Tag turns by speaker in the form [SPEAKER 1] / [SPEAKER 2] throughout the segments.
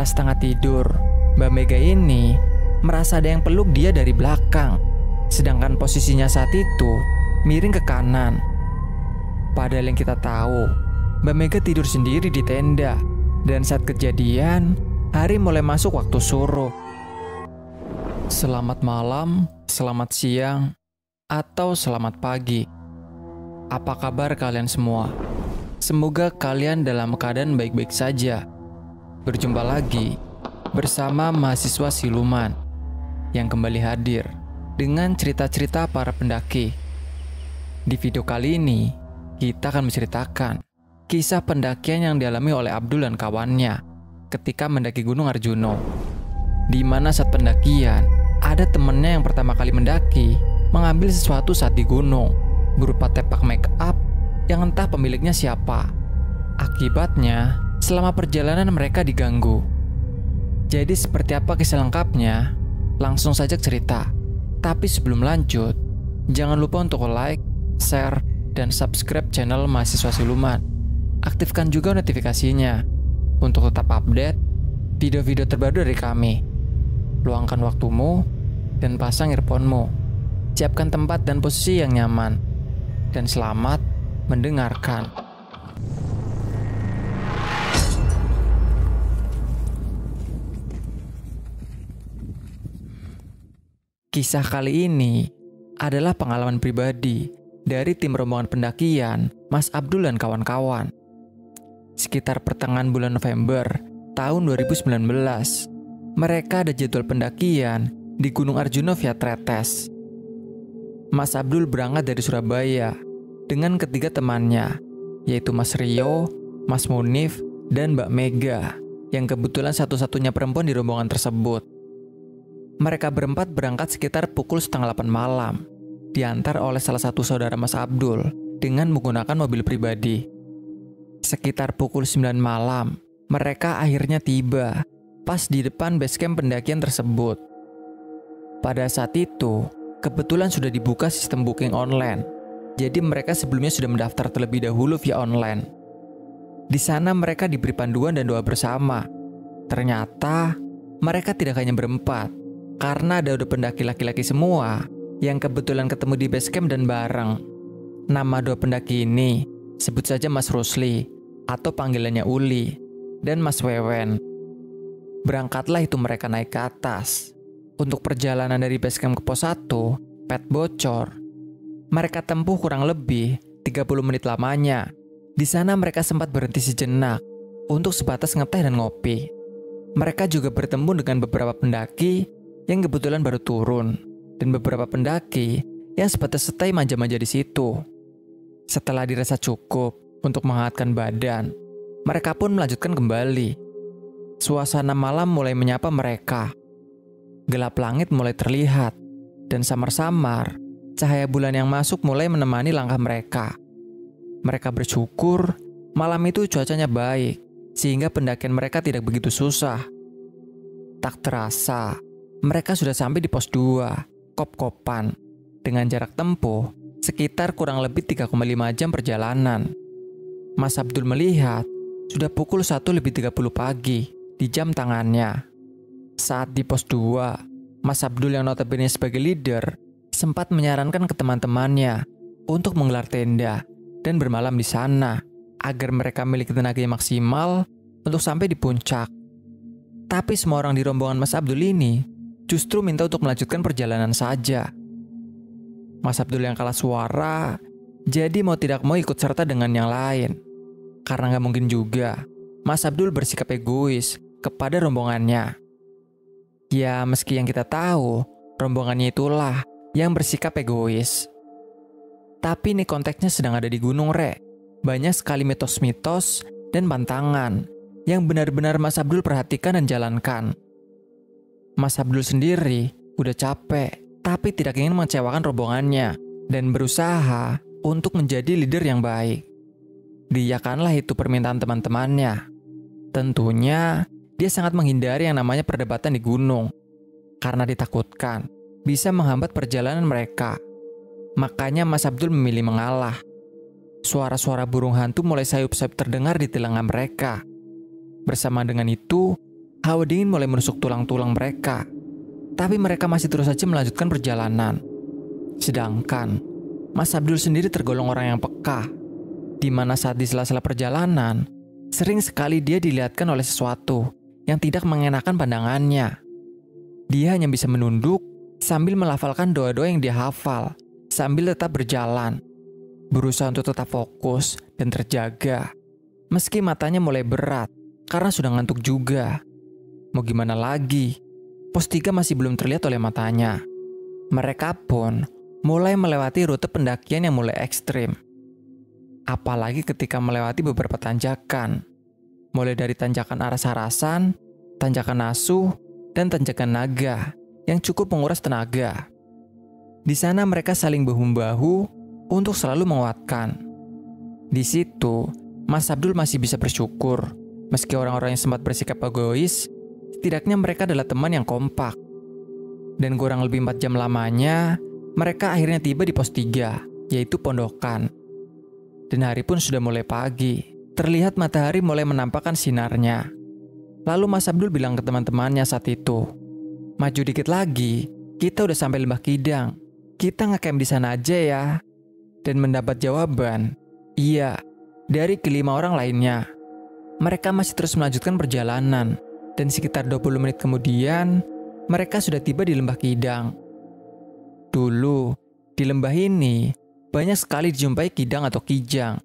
[SPEAKER 1] Sementara setengah tidur, Mbak Mega ini merasa ada yang peluk dia dari belakang. Sedangkan posisinya saat itu miring ke kanan. Padahal yang kita tahu, Mbak Mega tidur sendiri di tenda. Dan saat kejadian, hari mulai masuk waktu suruh. Selamat malam, selamat siang, atau selamat pagi. Apa kabar kalian semua? Semoga kalian dalam keadaan baik-baik saja. Berjumpa lagi bersama mahasiswa siluman yang kembali hadir dengan cerita-cerita para pendaki. Di video kali ini, kita akan menceritakan kisah pendakian yang dialami oleh Abdul dan kawannya ketika mendaki Gunung Arjuna. Di mana saat pendakian, ada temennya yang pertama kali mendaki mengambil sesuatu saat di gunung, berupa tepak make up yang entah pemiliknya siapa. Akibatnya, selama perjalanan mereka diganggu. Jadi seperti apa kisah lengkapnya? Langsung saja cerita. Tapi sebelum lanjut, jangan lupa untuk like, share, dan subscribe channel Mahasiswa Siluman. Aktifkan juga notifikasinya untuk tetap update video-video terbaru dari kami. Luangkan waktumu dan pasang earphone-mu. Siapkan tempat dan posisi yang nyaman. Dan selamat mendengarkan. Kisah kali ini adalah pengalaman pribadi dari tim rombongan pendakian Mas Abdul dan kawan-kawan. Sekitar pertengahan bulan November tahun 2019, mereka ada jadwal pendakian di Gunung Arjuna via Tretes. Mas Abdul berangkat dari Surabaya dengan ketiga temannya, yaitu Mas Rio, Mas Munif, dan Mbak Mega, yang kebetulan satu-satunya perempuan di rombongan tersebut. Mereka berempat berangkat sekitar pukul 7:30 malam, diantar oleh salah satu saudara Mas Abdul dengan menggunakan mobil pribadi. Sekitar pukul 9 malam, mereka akhirnya tiba pas di depan basecamp pendakian tersebut. Pada saat itu, kebetulan sudah dibuka sistem booking online. Jadi mereka sebelumnya sudah mendaftar terlebih dahulu via online. Di sana mereka diberi panduan dan doa bersama. Ternyata mereka tidak hanya berempat, karena ada pendaki laki-laki semua yang kebetulan ketemu di basecamp dan bareng. Nama dua pendaki ini sebut saja Mas Rusli atau panggilannya Uli dan Mas Wewen. Berangkatlah itu mereka naik ke atas. Untuk perjalanan dari basecamp ke pos 1, pet bocor. Mereka tempuh kurang lebih 30 menit lamanya. Di sana mereka sempat berhenti sejenak untuk sebatas ngeteh dan ngopi. Mereka juga bertemu dengan beberapa pendaki yang kebetulan baru turun dan beberapa pendaki yang sebatas stay manja-manja di situ. Setelah dirasa cukup untuk menghangatkan badan, mereka pun melanjutkan kembali. Suasana malam mulai menyapa mereka. Gelap langit mulai terlihat dan samar-samar cahaya bulan yang masuk mulai menemani langkah mereka. Mereka bersyukur malam itu cuacanya baik, sehingga pendakian mereka tidak begitu susah. Tak terasa, mereka sudah sampai di pos 2, Kop-Kopan, dengan jarak tempuh sekitar kurang lebih 3,5 jam perjalanan. Mas Abdul melihat sudah pukul 1:30 pagi di jam tangannya. Saat di pos 2, Mas Abdul yang notabene sebagai leader sempat menyarankan ke teman-temannya untuk menggelar tenda dan bermalam di sana agar mereka memiliki tenaga yang maksimal untuk sampai di puncak. Tapi semua orang di rombongan Mas Abdul ini justru minta untuk melanjutkan perjalanan saja. Mas Abdul yang kalah suara, jadi mau tidak mau ikut serta dengan yang lain. Karena nggak mungkin juga Mas Abdul bersikap egois kepada rombongannya. Ya, meski yang kita tahu, rombongannya itulah yang bersikap egois. Tapi ini konteksnya sedang ada di gunung, Rek. Banyak sekali mitos-mitos dan pantangan yang benar-benar Mas Abdul perhatikan dan jalankan. Mas Abdul sendiri udah capek, tapi tidak ingin mengecewakan rombongannya dan berusaha untuk menjadi leader yang baik. Diiyakanlah itu permintaan teman-temannya. Tentunya, dia sangat menghindari yang namanya perdebatan di gunung, karena ditakutkan bisa menghambat perjalanan mereka. Makanya Mas Abdul memilih mengalah. Suara-suara burung hantu mulai sayup-sayup terdengar di telinga mereka. Bersama dengan itu, Hawa dingin mulai menusuk tulang-tulang mereka. Tapi mereka masih terus saja melanjutkan perjalanan. Sedangkan Mas Abdul sendiri tergolong orang yang peka, di mana saat di sela-sela perjalanan, sering sekali dia dilihatkan oleh sesuatu yang tidak mengenakan pandangannya. Dia hanya bisa menunduk sambil melafalkan doa-doa yang dia hafal, sambil tetap berjalan, berusaha untuk tetap fokus dan terjaga. Meski matanya mulai berat karena sudah ngantuk juga. Mau gimana lagi, pos 3 masih belum terlihat oleh matanya. Mereka pun mulai melewati rute pendakian yang mulai ekstrim. Apalagi ketika melewati beberapa tanjakan. Mulai dari tanjakan aras-arasan, tanjakan asuh, dan tanjakan naga yang cukup menguras tenaga. Di sana mereka saling bahu-membahu untuk selalu menguatkan. Di situ, Mas Abdul masih bisa bersyukur. Meski orang-orang yang sempat bersikap egois, setidaknya mereka adalah teman yang kompak. Dan kurang lebih 4 jam lamanya, mereka akhirnya tiba di pos 3, yaitu pondokan. Dan hari pun sudah mulai pagi. Terlihat matahari mulai menampakkan sinarnya. Lalu Mas Abdul bilang ke teman-temannya saat itu, "Maju dikit lagi, kita udah sampai Lembah Kidang. Kita ngecamp di sana aja ya." Dan mendapat jawaban, "Iya," dari kelima orang lainnya. Mereka masih terus melanjutkan perjalanan. Dan sekitar 20 menit kemudian, mereka sudah tiba di Lembah Kidang. Dulu, di lembah ini, banyak sekali dijumpai kidang atau kijang.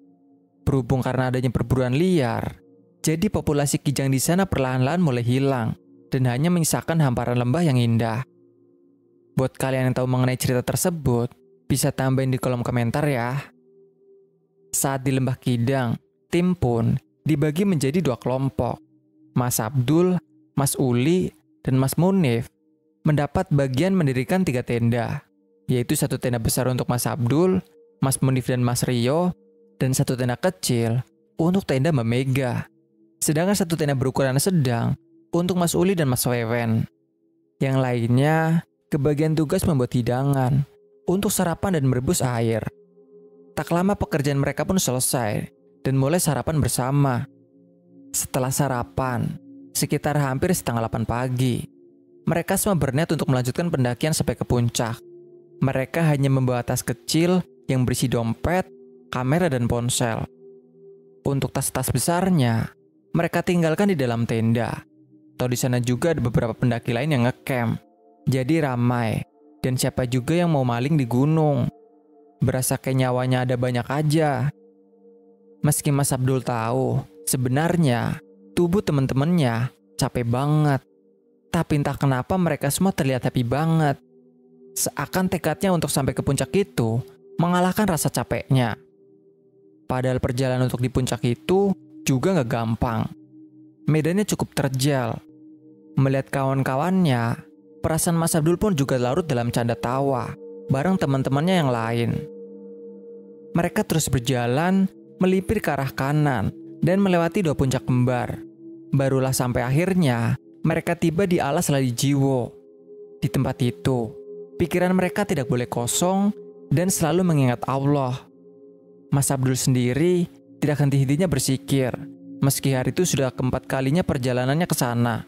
[SPEAKER 1] Berhubung karena adanya perburuan liar, jadi populasi kijang di sana perlahan-lahan mulai hilang dan hanya menyisakan hamparan lembah yang indah. Buat kalian yang tahu mengenai cerita tersebut, bisa tambahin di kolom komentar ya. Saat di Lembah Kidang, tim pun dibagi menjadi 2 kelompok. Mas Abdul, Mas Uli, dan Mas Munif mendapat bagian mendirikan 3 tenda, yaitu 1 tenda besar untuk Mas Abdul, Mas Munif dan Mas Rio, dan 1 tenda kecil untuk tenda Mbak Mega. Sedangkan 1 tenda berukuran sedang untuk Mas Uli dan Mas Wewen. Yang lainnya kebagian tugas membuat hidangan untuk sarapan dan merebus air. Tak lama pekerjaan mereka pun selesai dan mulai sarapan bersama. Setelah sarapan, sekitar hampir setengah 8 pagi, mereka semua berniat untuk melanjutkan pendakian sampai ke puncak. Mereka hanya membawa tas kecil yang berisi dompet, kamera, dan ponsel. Untuk tas-tas besarnya, mereka tinggalkan di dalam tenda. Atau di sana juga ada beberapa pendaki lain yang ngecamp. Jadi ramai, dan siapa juga yang mau maling di gunung. Berasa kayak nyawanya ada banyak aja. Meski Mas Abdul tahu, sebenarnya tubuh teman-temannya capek banget. Tapi entah kenapa mereka semua terlihat happy banget. Seakan tekadnya untuk sampai ke puncak itu mengalahkan rasa capeknya. Padahal perjalanan untuk di puncak itu juga gak gampang. Medannya cukup terjal. Melihat kawan-kawannya, perasaan Mas Abdul pun juga larut dalam canda tawa bareng teman-temannya yang lain. Mereka terus berjalan melipir ke arah kanan dan melewati 2 puncak kembar. Barulah sampai akhirnya mereka tiba di alas Lali Jiwo. Di tempat itu, pikiran mereka tidak boleh kosong dan selalu mengingat Allah. Mas Abdul sendiri tidak henti-hentinya bersikir, meski hari itu sudah keempat kalinya perjalanannya ke sana.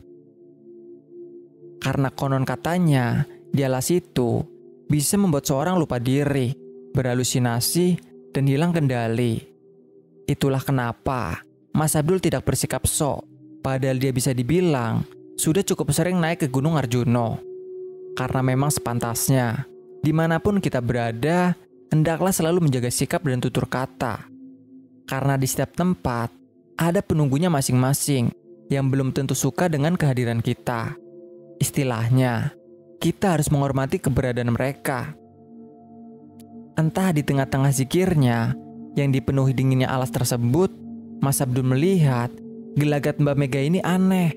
[SPEAKER 1] Karena konon katanya, di alas itu bisa membuat seorang lupa diri, berhalusinasi, dan hilang kendali. Itulah kenapa Mas Abdul tidak bersikap sok, padahal dia bisa dibilang sudah cukup sering naik ke Gunung Arjuno. Karena memang sepantasnya, dimanapun kita berada, hendaklah selalu menjaga sikap dan tutur kata. Karena di setiap tempat, ada penunggunya masing-masing yang belum tentu suka dengan kehadiran kita. Istilahnya, kita harus menghormati keberadaan mereka. Entah di tengah-tengah zikirnya, yang dipenuhi dinginnya alas tersebut, Mas Abdul melihat gelagat Mbak Mega ini aneh.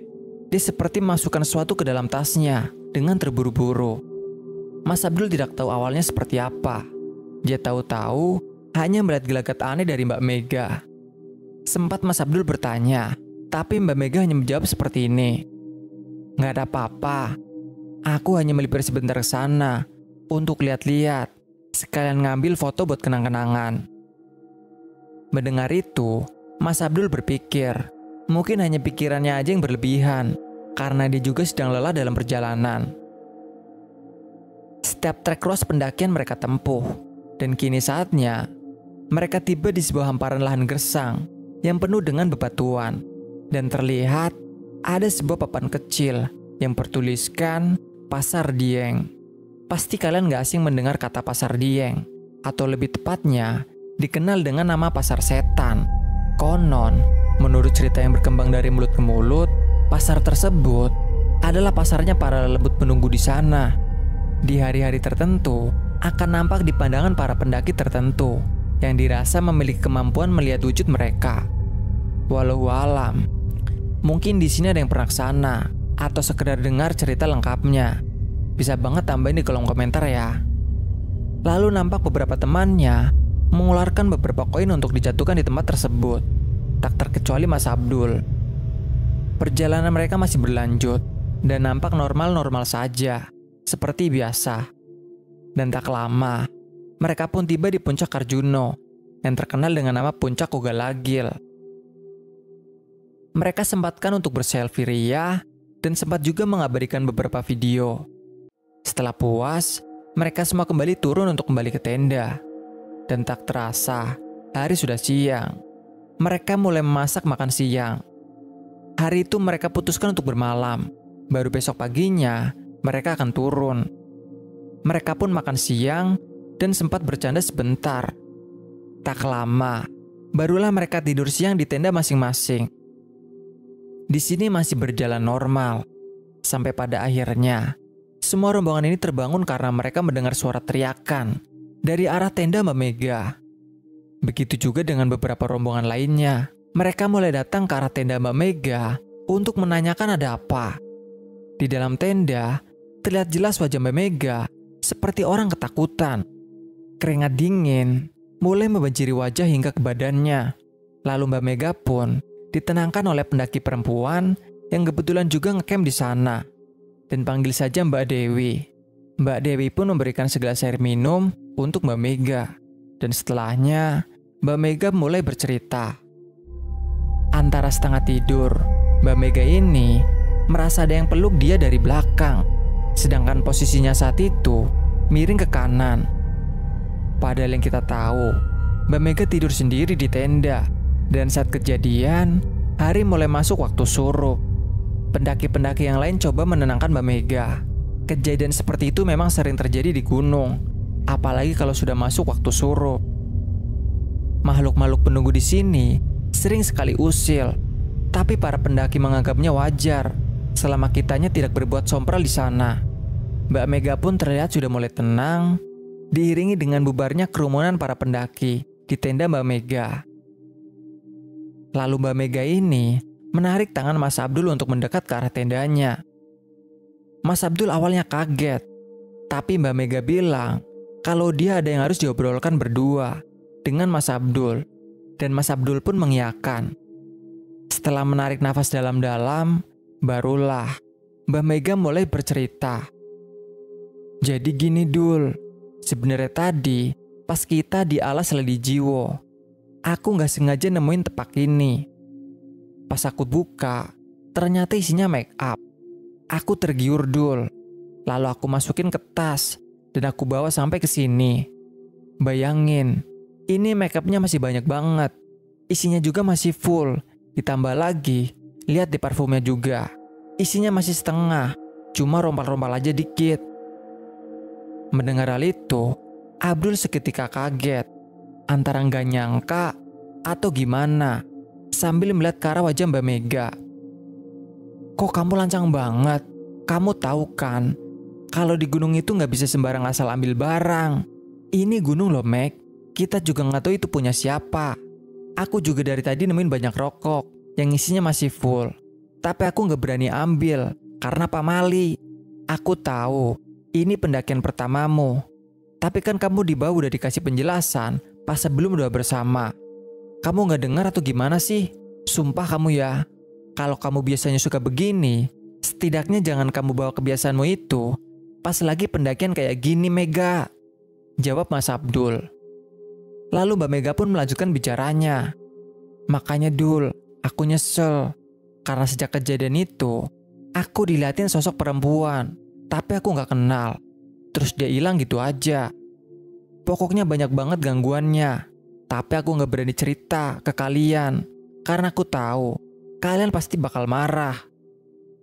[SPEAKER 1] Dia seperti memasukkan sesuatu ke dalam tasnya dengan terburu-buru. Mas Abdul tidak tahu awalnya seperti apa. Dia tahu-tahu hanya melihat gelagat aneh dari Mbak Mega. Sempat Mas Abdul bertanya, tapi Mbak Mega hanya menjawab seperti ini. "Nggak ada apa-apa. Aku hanya melipir sebentar ke sana untuk lihat-lihat, sekalian ngambil foto buat kenang-kenangan." Mendengar itu, Mas Abdul berpikir, mungkin hanya pikirannya aja yang berlebihan. karena dia juga sedang lelah dalam perjalanan. Setiap trek luas pendakian mereka tempuh, dan kini saatnya mereka tiba di sebuah hamparan lahan gersang yang penuh dengan bebatuan, dan terlihat ada sebuah papan kecil yang bertuliskan Pasar Dieng. Pasti kalian gak asing mendengar kata Pasar Dieng, atau lebih tepatnya dikenal dengan nama Pasar Setan. Konon, menurut cerita yang berkembang dari mulut ke mulut, pasar tersebut adalah pasarnya para lelebut penunggu di sana. Di hari-hari tertentu, akan nampak di pandangan para pendaki tertentu yang dirasa memiliki kemampuan melihat wujud mereka. Walau alam, mungkin di sini ada yang pernah kesana atau sekedar dengar cerita lengkapnya. Bisa banget tambahin di kolom komentar ya. Lalu nampak beberapa temannya mengeluarkan beberapa koin untuk dijatuhkan di tempat tersebut. Tak terkecuali Mas Abdul. Perjalanan mereka masih berlanjut dan nampak normal-normal saja, seperti biasa. Dan tak lama, mereka pun tiba di puncak Arjuno yang terkenal dengan nama Puncak Kogalagil. Mereka sempatkan untuk berselfie ria dan sempat juga mengabadikan beberapa video. Setelah puas, mereka semua kembali turun untuk kembali ke tenda. Dan tak terasa, hari sudah siang. Mereka mulai memasak makan siang. Hari itu mereka putuskan untuk bermalam. Baru besok paginya, mereka akan turun. Mereka pun makan siang dan sempat bercanda sebentar. Tak lama, barulah mereka tidur siang di tenda masing-masing. Di sini masih berjalan normal. Sampai pada akhirnya, semua rombongan ini terbangun karena mereka mendengar suara teriakan dari arah tenda Mbak Mega. Begitu juga dengan beberapa rombongan lainnya. Mereka mulai datang ke arah tenda Mbak Mega untuk menanyakan ada apa. Di dalam tenda, terlihat jelas wajah Mbak Mega seperti orang ketakutan. Keringat dingin mulai membanjiri wajah hingga ke badannya. Lalu Mbak Mega pun ditenangkan oleh pendaki perempuan yang kebetulan juga ngecamp di sana. Dan panggil saja Mbak Dewi. Mbak Dewi pun memberikan segelas air minum untuk Mbak Mega. Dan setelahnya, Mbak Mega mulai bercerita. Antara setengah tidur, Mbak Mega ini merasa ada yang peluk dia dari belakang. Sedangkan posisinya saat itu miring ke kanan. Padahal yang kita tahu, Mbak Mega tidur sendiri di tenda. Dan saat kejadian, hari mulai masuk waktu surup. Pendaki-pendaki yang lain coba menenangkan Mbak Mega. Kejadian seperti itu memang sering terjadi di gunung, apalagi kalau sudah masuk waktu surup. Makhluk-makhluk penunggu di sini sering sekali usil, tapi para pendaki menganggapnya wajar selama kitanya tidak berbuat sompral di sana. Mbak Mega pun terlihat sudah mulai tenang, diiringi dengan bubarnya kerumunan para pendaki di tenda Mbak Mega. Lalu Mbak Mega ini menarik tangan Mas Abdul untuk mendekat ke arah tendanya. Mas Abdul awalnya kaget, tapi Mbak Mega bilang kalau dia ada yang harus diobrolkan berdua dengan Mas Abdul, dan Mas Abdul pun mengiyakan. Setelah menarik nafas dalam-dalam, barulah Mbak Mega mulai bercerita. Jadi gini Dul, sebenarnya tadi pas kita di alas Ledi Jiwo, aku gak sengaja nemuin tepak ini. Pas aku buka, ternyata isinya make up. Aku tergiur Dul. Lalu aku masukin ke tas dan aku bawa sampai ke sini. Bayangin, ini make upnya masih banyak banget. Isinya juga masih full. Ditambah lagi, lihat di parfumnya juga. Isinya masih setengah, cuma rompal-rompal aja dikit. Mendengar hal itu, Abdul seketika kaget. Antara nggak nyangka atau gimana, sambil melihat ke arah wajah Mbak Mega. Kok kamu lancang banget? Kamu tahu kan, kalau di gunung itu nggak bisa sembarang asal ambil barang. Ini gunung loh Meg, kita juga nggak tahu itu punya siapa. Aku juga dari tadi nemuin banyak rokok yang isinya masih full. Tapi aku nggak berani ambil karena pamali. Aku tahu ini pendakian pertamamu. Tapi kan kamu di bawah udah dikasih penjelasan pas sebelum udah bersama. Kamu nggak dengar atau gimana sih? Sumpah kamu ya. Kalau kamu biasanya suka begini, setidaknya jangan kamu bawa kebiasaanmu itu pas lagi pendakian kayak gini Mega. Jawab Mas Abdul. Lalu Mbak Mega pun melanjutkan bicaranya. Makanya Dul, aku nyesel. Karena sejak kejadian itu, Aku diliatin sosok perempuan, tapi aku gak kenal. Terus dia hilang gitu aja. Pokoknya banyak banget gangguannya. Tapi aku gak berani cerita ke kalian. Karena aku tahu, kalian pasti bakal marah.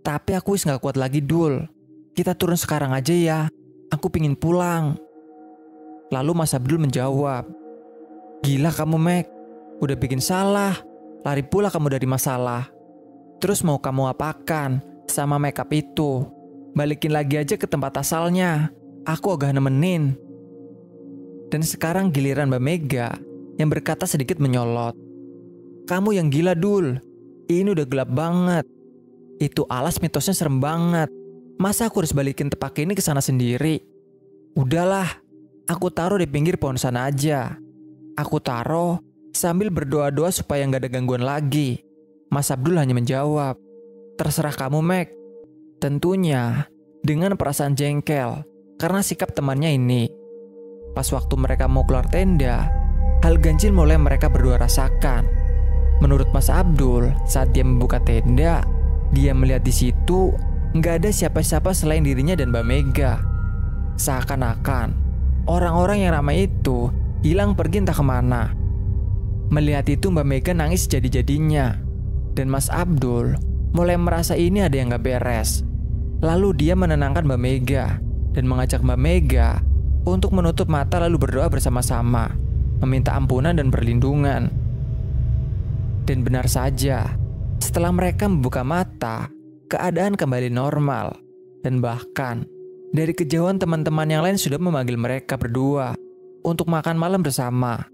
[SPEAKER 1] Tapi aku wis gak kuat lagi Dul. Kita turun sekarang aja ya. Aku pingin pulang. Lalu Mas Abdul menjawab, "Gila kamu Mac, udah bikin salah. Lari pula kamu dari masalah. Terus mau kamu apakan sama makeup itu? Balikin lagi aja ke tempat asalnya. Aku agak nemenin." Dan sekarang giliran Mbak Mega yang berkata sedikit menyolot, "Kamu yang gila Dul. Ini udah gelap banget. Itu alas mitosnya serem banget. Masa aku harus balikin tepak ini ke sana sendiri? Udahlah, aku taruh di pinggir pohon sana aja." Aku taruh sambil berdoa-doa supaya nggak ada gangguan lagi. Mas Abdul hanya menjawab, "Terserah kamu Mac." Tentunya dengan perasaan jengkel karena sikap temannya ini. Pas waktu mereka mau keluar tenda, hal ganjil mulai mereka berdua rasakan. Menurut Mas Abdul, saat dia membuka tenda, dia melihat di situ nggak ada siapa-siapa selain dirinya dan Mbak Mega. Seakan-akan orang-orang yang ramai itu hilang pergi entah kemana. Melihat itu Mbak Mega nangis jadi-jadinya. Dan Mas Abdul mulai merasa ini ada yang gak beres. Lalu dia menenangkan Mbak Mega dan mengajak Mbak Mega untuk menutup mata lalu berdoa bersama-sama, meminta ampunan dan perlindungan. Dan benar saja, setelah mereka membuka mata, keadaan kembali normal. Dan bahkan dari kejauhan teman-teman yang lain sudah memanggil mereka berdua untuk makan malam bersama.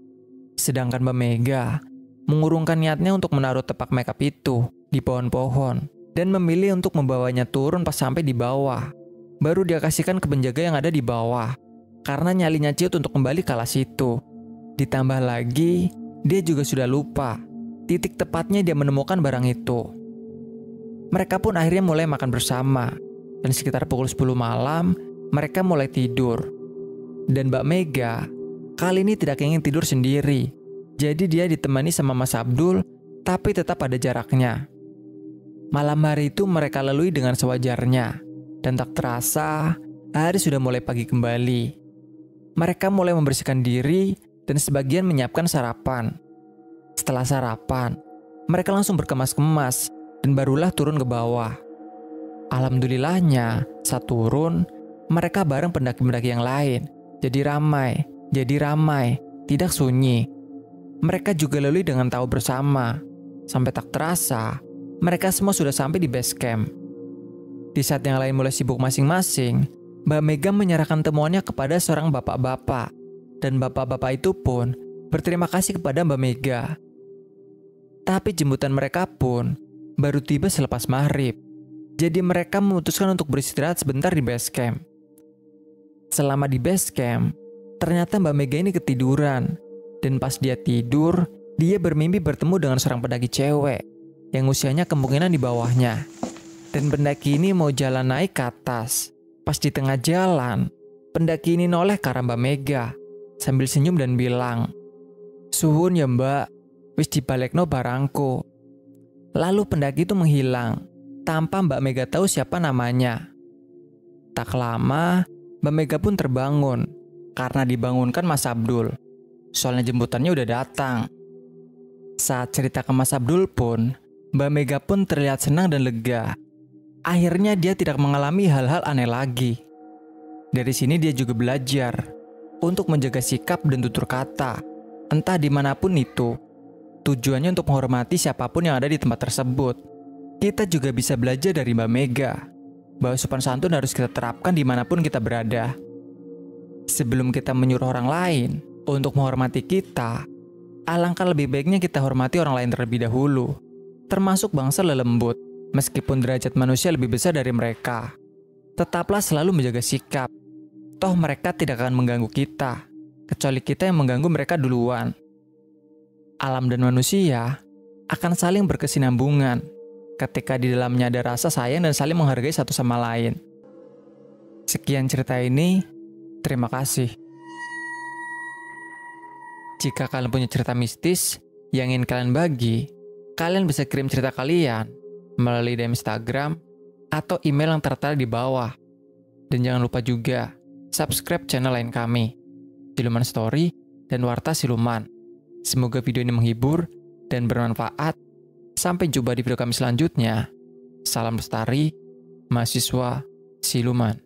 [SPEAKER 1] Sedangkan Mbak Mega mengurungkan niatnya untuk menaruh tepak makeup itu di pohon-pohon dan memilih untuk membawanya turun pas sampai di bawah. Baru dia kasihkan ke penjaga yang ada di bawah karena nyalinya ciut untuk kembali ke alas itu. Ditambah lagi, dia juga sudah lupa titik tepatnya dia menemukan barang itu. Mereka pun akhirnya mulai makan bersama dan sekitar pukul 10 malam mereka mulai tidur. Dan Mbak Mega kali ini tidak ingin tidur sendiri. Jadi dia ditemani sama Mas Abdul, tapi tetap ada jaraknya. Malam hari itu mereka lalui dengan sewajarnya. Dan tak terasa, hari sudah mulai pagi kembali. Mereka mulai membersihkan diri dan sebagian menyiapkan sarapan. Setelah sarapan, mereka langsung berkemas-kemas dan barulah turun ke bawah. Alhamdulillahnya, saat turun, mereka bareng pendaki-pendaki yang lain. Jadi ramai, tidak sunyi. Mereka juga lalui dengan tahu bersama. Sampai tak terasa, mereka semua sudah sampai di base camp. Di saat yang lain mulai sibuk masing-masing, Mbak Mega menyerahkan temuannya kepada seorang bapak-bapak. Dan bapak-bapak itu pun berterima kasih kepada Mbak Mega. Tapi jemputan mereka pun baru tiba selepas maghrib. Jadi mereka memutuskan untuk beristirahat sebentar di base camp. Selama di base camp, ternyata Mbak Mega ini ketiduran. Dan pas dia tidur, dia bermimpi bertemu dengan seorang pendaki cewek yang usianya kemungkinan di bawahnya. Dan pendaki ini mau jalan naik ke atas. Pas di tengah jalan, pendaki ini noleh ke arah Mbak Mega sambil senyum dan bilang, "Suwun ya Mbak, wis dibalekno barangku." Lalu pendaki itu menghilang tanpa Mbak Mega tahu siapa namanya. Tak lama, Mbak Mega pun terbangun karena dibangunkan Mas Abdul. Soalnya jemputannya udah datang. Saat cerita ke Mas Abdul pun, Mbak Mega pun terlihat senang dan lega. Akhirnya dia tidak mengalami hal-hal aneh lagi. Dari sini dia juga belajar untuk menjaga sikap dan tutur kata, entah dimanapun itu. Tujuannya untuk menghormati siapapun yang ada di tempat tersebut. Kita juga bisa belajar dari Mbak Mega, bahwa sopan santun harus kita terapkan dimanapun kita berada. Sebelum kita menyuruh orang lain untuk menghormati kita, alangkah lebih baiknya kita hormati orang lain terlebih dahulu, termasuk bangsa lelembut. Meskipun derajat manusia lebih besar dari mereka, tetaplah selalu menjaga sikap. Toh mereka tidak akan mengganggu kita, kecuali kita yang mengganggu mereka duluan. Alam dan manusia akan saling berkesinambungan ketika di dalamnya ada rasa sayang dan saling menghargai satu sama lain. Sekian cerita ini, terima kasih. Jika kalian punya cerita mistis yang ingin kalian bagi, kalian bisa kirim cerita kalian melalui DM Instagram atau email yang tertera di bawah. Dan jangan lupa juga subscribe channel lain kami, Siluman Story dan Warta Siluman. Semoga video ini menghibur dan bermanfaat. Sampai jumpa di video kami selanjutnya. Salam lestari, mahasiswa Siluman.